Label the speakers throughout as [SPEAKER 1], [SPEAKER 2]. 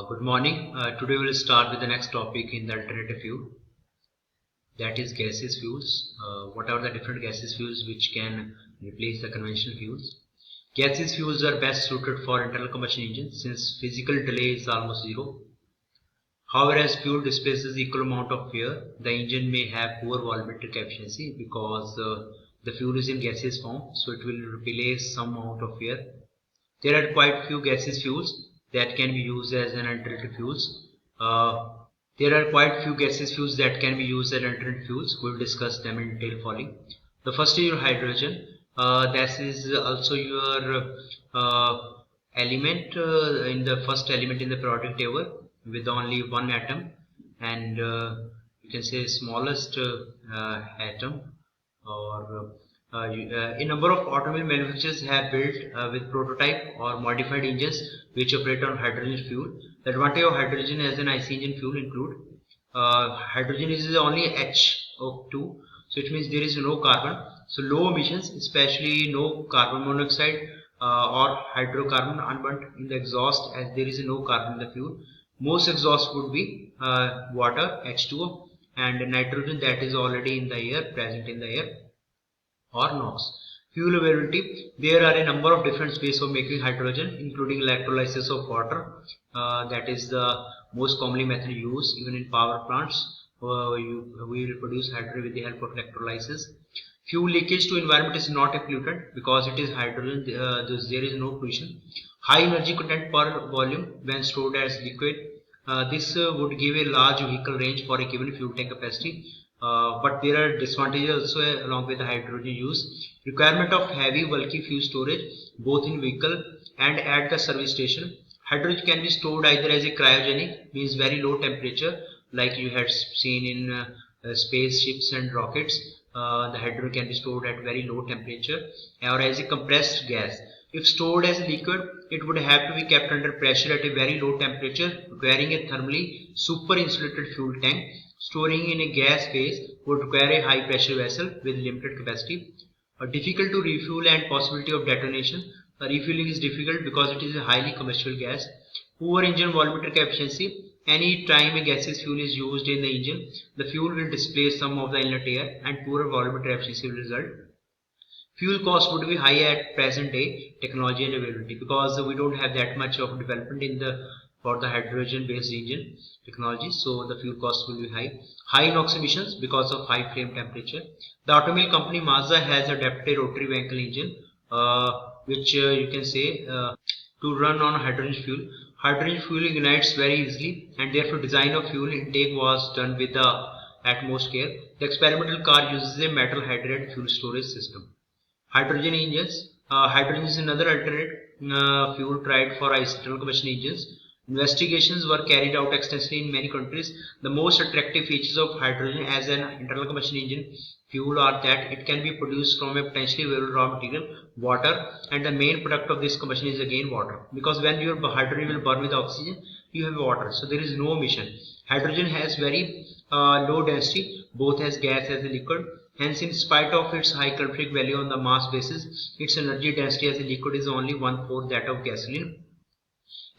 [SPEAKER 1] Good morning. Today we'll start with the next topic in the alternative fuel, that is gaseous fuels. What are the different gaseous fuels which can replace the conventional fuels? Gaseous fuels are best suited for internal combustion engines since physical delay is almost zero. However, as fuel displaces equal amount of air, the engine may have poor volumetric efficiency because the fuel is in gaseous form, so it will replace some amount of air. There are quite few gaseous fuels that can be used as an alternative fuels. Uh, there are quite few gaseous fuels that can be used as alternative fuels. We'll discuss them in detail following. The first is your hydrogen. That is also your element in the first element in the periodic table with only one atom, and you can say smallest atom, or a number of automobile manufacturers have built with prototype or modified engines which operate on hydrogen fuel. The advantage of hydrogen as an IC engine fuel include hydrogen is only HO2, so it means there is no carbon, so low emissions, especially no carbon monoxide or hydrocarbon unburnt in the exhaust, as there is no carbon in the fuel. Most exhaust would be water, H2O, and nitrogen that is already in the air, present in the air, or NOx. Fuel availability. There are a number of different ways of making hydrogen, including electrolysis of water. That is the most commonly method used even in power plants. We produce hydrogen with the help of electrolysis. Fuel leakage to environment is not a pollutant because it is hydrogen. There is no pollution. High energy content per volume when stored as liquid. This would give a large vehicle range for a given fuel tank capacity. But there are disadvantages also along with the hydrogen use. Requirement of heavy bulky fuel storage both in vehicle and at the service station. Hydrogen can be stored either as a cryogenic, means very low temperature, like you had seen in spaceships and rockets. The hydrogen can be stored at very low temperature, or as a compressed gas. If stored as a liquid, it would have to be kept under pressure at a very low temperature, requiring a thermally super insulated fuel tank. Storing in a gas phase would require a high pressure vessel with limited capacity. Difficult to refuel and possibility of detonation. Refueling is difficult because it is a highly combustible gas. Poor engine volumetric efficiency. Any time a gaseous fuel is used in the engine, the fuel will displace some of the inlet air and poorer volumetric efficiency will result. Fuel cost would be high at present day technology and availability because we don't have that much of development in the for the hydrogen based engine technology, so the fuel cost will be high NOx emissions because of high flame temperature. The automobile company Mazda has adapted a rotary vehicle engine, which you can say to run on hydrogen fuel. Hydrogen fuel ignites very easily, and therefore design of fuel intake was done with the utmost care. The experimental car uses a metal hydride fuel storage system. Hydrogen engines. Hydrogen is another alternate fuel tried for internal combustion engines. Investigations were carried out extensively in many countries. The most attractive features of hydrogen as an internal combustion engine fuel are that it can be produced from a potentially available raw material, water, and the main product of this combustion is again water. Because when your hydrogen will burn with oxygen, you have water, so there is no emission. Hydrogen has very low density, both as gas as a liquid. Hence, in spite of its high calorific value on the mass basis, its energy density as a liquid is only 1/4 that of gasoline.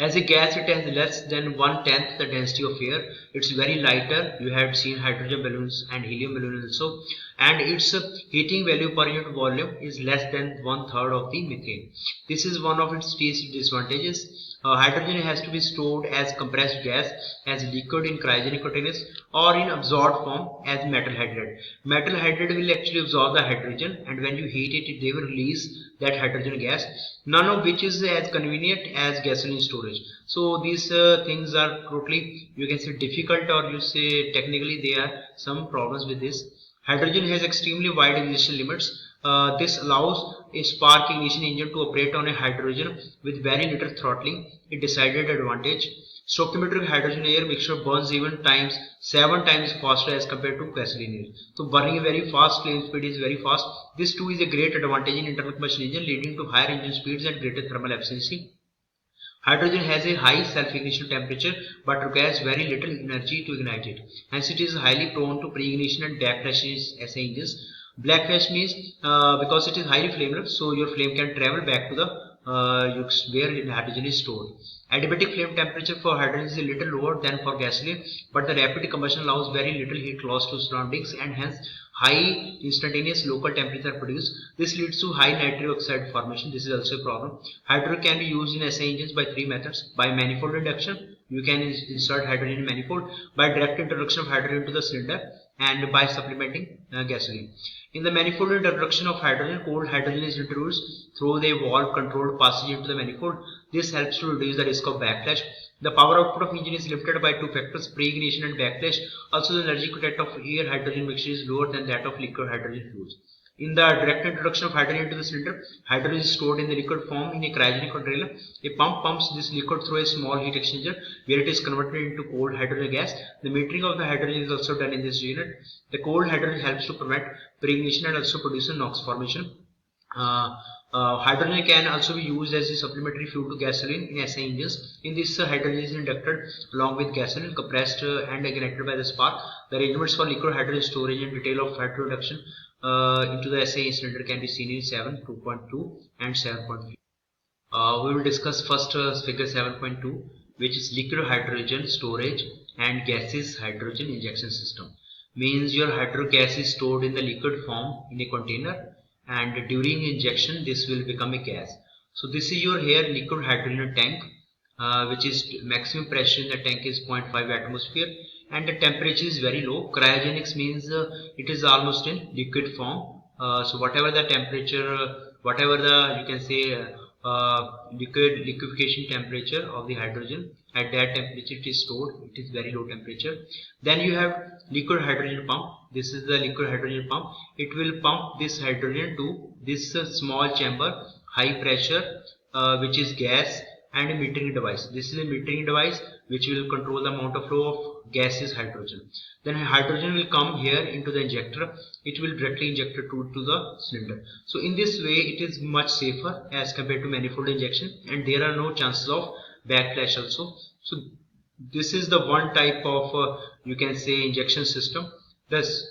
[SPEAKER 1] As a gas, it has less than 1/10 the density of air. It's very lighter. You have seen hydrogen balloons and helium balloons also, and its heating value per unit volume is less than 1/3 of the methane. This is one of its disadvantages. Hydrogen has to be stored as compressed gas, as liquid in cryogenic containers, or in absorbed form as metal hydride. Metal hydride will actually absorb the hydrogen, and when you heat it, they will release that hydrogen gas, none of which is as convenient as gasoline storage. So these things are totally, you can say, difficult, or you say technically there are some problems with this. Hydrogen has extremely wide ignition limits. This allows a spark ignition engine to operate on a hydrogen with very little throttling, a decided advantage. Stoichiometric hydrogen air mixture burns even 7 times faster as compared to gasoline air. So burning very fast, flame speed is very fast. This too is a great advantage in internal combustion engine, leading to higher engine speeds and greater thermal efficiency. Hydrogen has a high self-ignition temperature but requires very little energy to ignite it. Hence it is highly prone to pre-ignition and depression as engines. Black flash means because it is highly flammable, so your flame can travel back to the where hydrogen is stored. Adiabatic flame temperature for hydrogen is a little lower than for gasoline, but the rapid combustion allows very little heat loss to surroundings and hence high instantaneous local temperature produced. This leads to high nitric oxide formation. This is also a problem. Hydrogen can be used in SI engines by three methods: by manifold induction, you can insert hydrogen in manifold; by direct introduction of hydrogen into the cylinder; and by supplementing gasoline. In the manifold introduction of hydrogen, cold hydrogen is introduced through the valve controlled passage into the manifold. This helps to reduce the risk of backlash. The power output of engine is lifted by two factors: pre-ignition and backlash. Also, the energy content of air hydrogen mixture is lower than that of liquid hydrogen fuels. In the direct introduction of hydrogen into the cylinder, hydrogen is stored in the liquid form in a cryogenic container. A pump pumps this liquid through a small heat exchanger where it is converted into cold hydrogen gas. The metering of the hydrogen is also done in this unit. The cold hydrogen helps to prevent pre-ignition and also produce a NOx formation. Hydrogen can also be used as a supplementary fuel to gasoline in SI engines. In this, hydrogen is inducted along with gasoline, compressed and ignited by the spark. The arrangements for liquid hydrogen storage and detail of hydrogen reduction into the SI cylinder can be seen in 7.2 and 7.3. We will discuss first figure 7.2, which is liquid hydrogen storage and gaseous hydrogen injection system. Means your hydrogen gas is stored in the liquid form in a container, and during injection this will become a gas. So this is your here liquid hydrogen tank, which is maximum pressure in the tank is 0.5 atmosphere and the temperature is very low. Cryogenics means it is almost in liquid form. So whatever the temperature, whatever the you can say liquefaction temperature of the hydrogen, at that temperature it is stored. It is very low temperature. Then you have liquid hydrogen pump. This is the liquid hydrogen pump. It will pump this hydrogen to this small chamber, high pressure, which is gas, and a metering device. This is a metering device which will control the amount of flow of gaseous hydrogen. Then hydrogen will come here into the injector. It will directly inject it to the cylinder. So in this way it is much safer as compared to manifold injection, and there are no chances of backlash also. So this is the one type of you can say injection system. Thus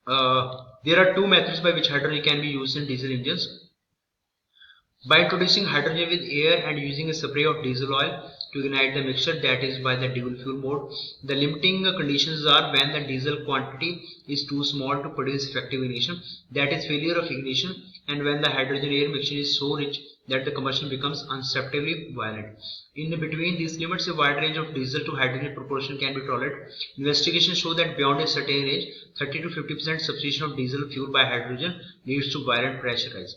[SPEAKER 1] there are two methods by which hydrogen can be used in diesel engines. By introducing hydrogen with air and using a spray of diesel oil to ignite the mixture, that is by the dual fuel mode. The limiting conditions are when the diesel quantity is too small to produce effective ignition, that is failure of ignition, and when the hydrogen air mixture is so rich that the combustion becomes unacceptably violent. In between these limits, a wide range of diesel to hydrogen proportion can be tolerated. Investigations show that beyond a certain range, 30 to 50% substitution of diesel fuel by hydrogen leads to violent pressure rise.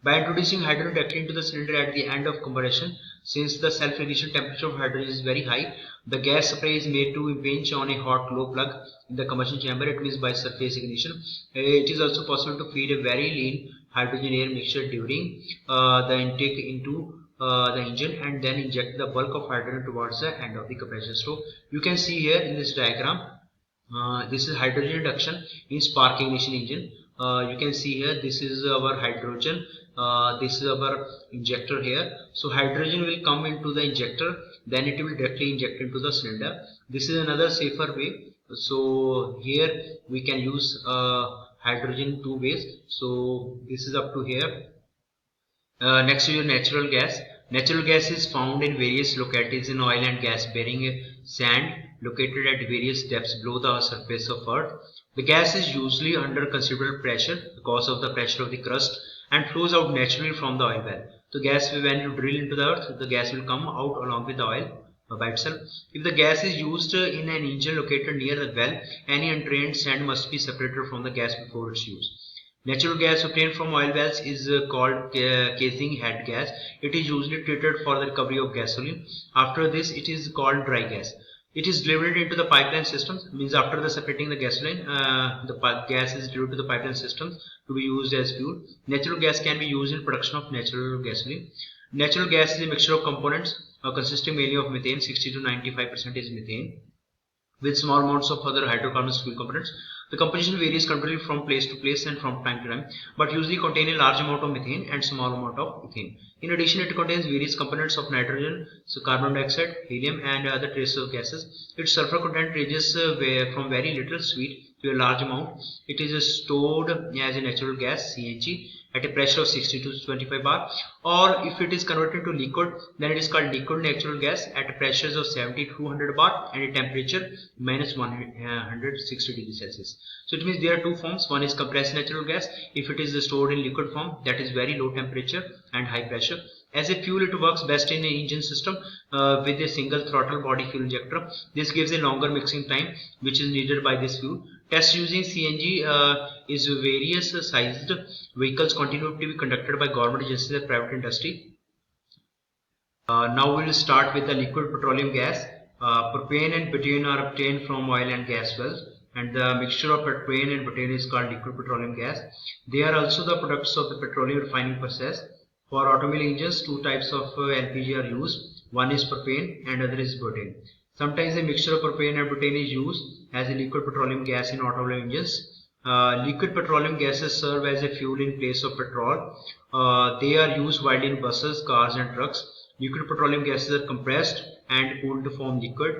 [SPEAKER 1] By introducing hydrogen directly into the cylinder at the end of combustion, since the self-ignition temperature of hydrogen is very high, the gas spray is made to impinge on a hot glow plug in the combustion chamber. It means by surface ignition. It is also possible to feed a very lean hydrogen air mixture during the intake into the engine and then inject the bulk of hydrogen towards the end of the compressor. So you can see here in this diagram, this is hydrogen induction in spark ignition engine. You can see here this is our hydrogen, this is our injector here. So hydrogen will come into the injector, then it will directly inject into the cylinder. This is another safer way. So here we can use hydrogen two ways. So this is up to here. Next is your natural gas. Natural gas is found in various localities in oil and gas bearing sand located at various depths below the surface of earth. The gas is usually under considerable pressure because of the pressure of the crust and flows out naturally from the oil well. The gas, when you drill into the earth, the gas will come out along with the oil by itself. If the gas is used in an engine located near the well, any undrained sand must be separated from the gas before its use. Natural gas obtained from oil wells is called casing head gas. It is usually treated for the recovery of gasoline. After this, it is called dry gas. It is delivered into the pipeline systems. Means after the separating the gasoline, the gas is delivered to the pipeline systems to be used as fuel. Natural gas can be used in production of natural gasoline. Natural gas is a mixture of components consisting mainly of methane. 60 to 95% is methane, with small amounts of other hydrocarbons fuel components. The composition varies considerably from place to place and from time to time, but usually contain a large amount of methane and small amount of ethane. In addition, it contains various components of nitrogen, so carbon dioxide, helium, and other traces of gases. Its sulfur content ranges from very little sweet to a large amount. It is stored as a natural gas CNG at a pressure of 60 to 25 bar, or if it is converted to liquid, then it is called liquid natural gas at pressures of 70 to 200 bar and a temperature minus 160 degrees Celsius. So it means there are two forms. One is compressed natural gas. If it is stored in liquid form, that is very low temperature and high pressure. As a fuel, it works best in an engine system with a single throttle body fuel injector. This gives a longer mixing time which is needed by this fuel. Tests using CNG is various sized vehicles continue to be conducted by government agencies and private industry. Now we will start with the liquid petroleum gas. Propane and butane are obtained from oil and gas wells, and the mixture of propane and butane is called liquid petroleum gas. They are also the products of the petroleum refining process. For automobile engines, two types of LPG are used. One is propane and other is butane. Sometimes a mixture of propane and butane is used as a liquid petroleum gas in automobile engines. Liquid petroleum gases serve as a fuel in place of petrol. They are used widely in buses, cars and trucks. Liquid petroleum gases are compressed and cooled to form liquid.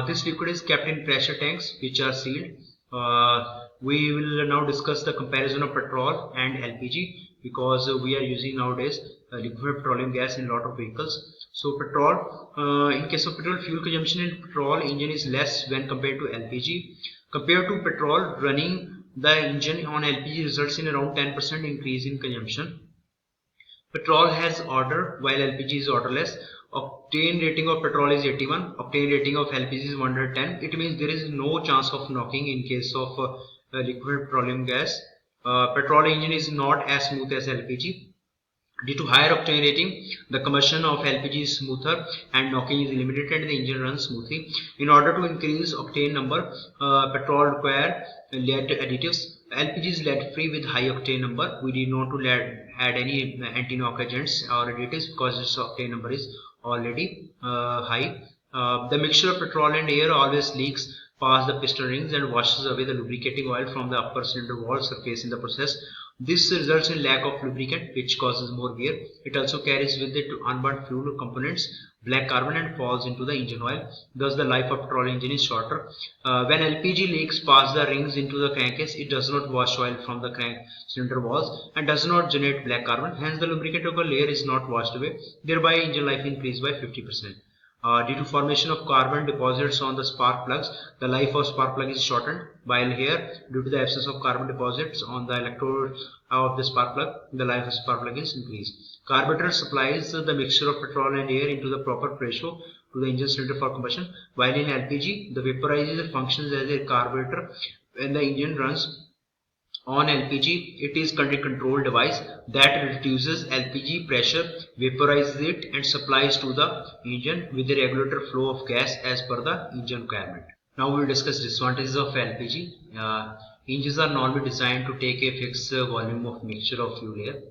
[SPEAKER 1] This liquid is kept in pressure tanks which are sealed. We will now discuss the comparison of petrol and LPG, because we are using nowadays liquid petroleum gas in a lot of vehicles. So petrol, in case of petrol, fuel consumption in petrol engine is less when compared to LPG. Compared to petrol, running the engine on LPG results in around 10% increase in consumption. Petrol has odor while LPG is odorless. Octane rating of petrol is 81. Octane rating of LPG is 110. It means there is no chance of knocking in case of liquid petroleum gas. Petrol engine is not as smooth as LPG. Due to higher octane rating, the combustion of LPG is smoother and knocking is eliminated and the engine runs smoothly. In order to increase octane number, petrol require lead additives. LPG is lead free with high octane number. We did not to add any anti-knock agents or additives because its octane number is already high. The mixture of petrol and air always leaks past the piston rings and washes away the lubricating oil from the upper cylinder wall surface in the process. This results in lack of lubricant, which causes more wear. It also carries with it unburnt fuel components, black carbon, and falls into the engine oil. Thus, the life of petrol engine is shorter. When LPG leaks past the rings into the crankcase, it does not wash oil from the crank cylinder walls and does not generate black carbon. Hence, the lubricant layer is not washed away. Thereby, engine life increased by 50%. Due to formation of carbon deposits on the spark plugs, the life of spark plug is shortened, while here, due to the absence of carbon deposits on the electrode of the spark plug, the life of spark plug is increased. Carburetor supplies the mixture of petrol and air into the proper ratio to the engine cylinder for combustion, while in LPG, the vaporizer functions as a carburetor. When the engine runs on LPG, it is a control device that reduces LPG pressure, vaporizes it and supplies to the engine with a regulator flow of gas as per the engine requirement. Now we will discuss disadvantages of LPG. Engines are normally designed to take a fixed volume of mixture of fuel air.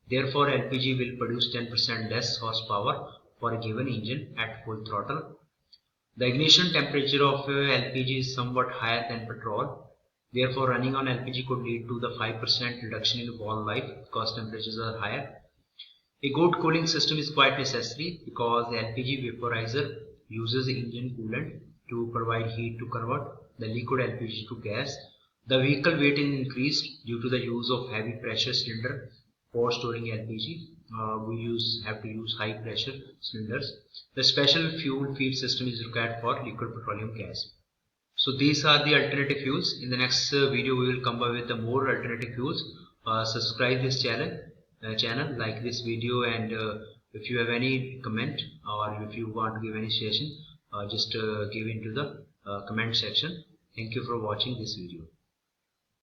[SPEAKER 1] Therefore, LPG will produce 10% less horsepower for a given engine at full throttle. The ignition temperature of LPG is somewhat higher than petrol. Therefore, running on LPG could lead to the 5% reduction in valve life because temperatures are higher. A good cooling system is quite necessary because the LPG vaporizer uses engine coolant to provide heat to convert the liquid LPG to gas. The vehicle weight is increased due to the use of heavy pressure cylinder for storing LPG. We have to use high pressure cylinders. The special fuel feed system is required for liquid petroleum gas. So these are the alternative fuels. In the next video we will come up with the more alternative fuels. Subscribe this channel, like this video, and if you have any comment or if you want to give any suggestion, just give into the comment section. Thank you for watching this video.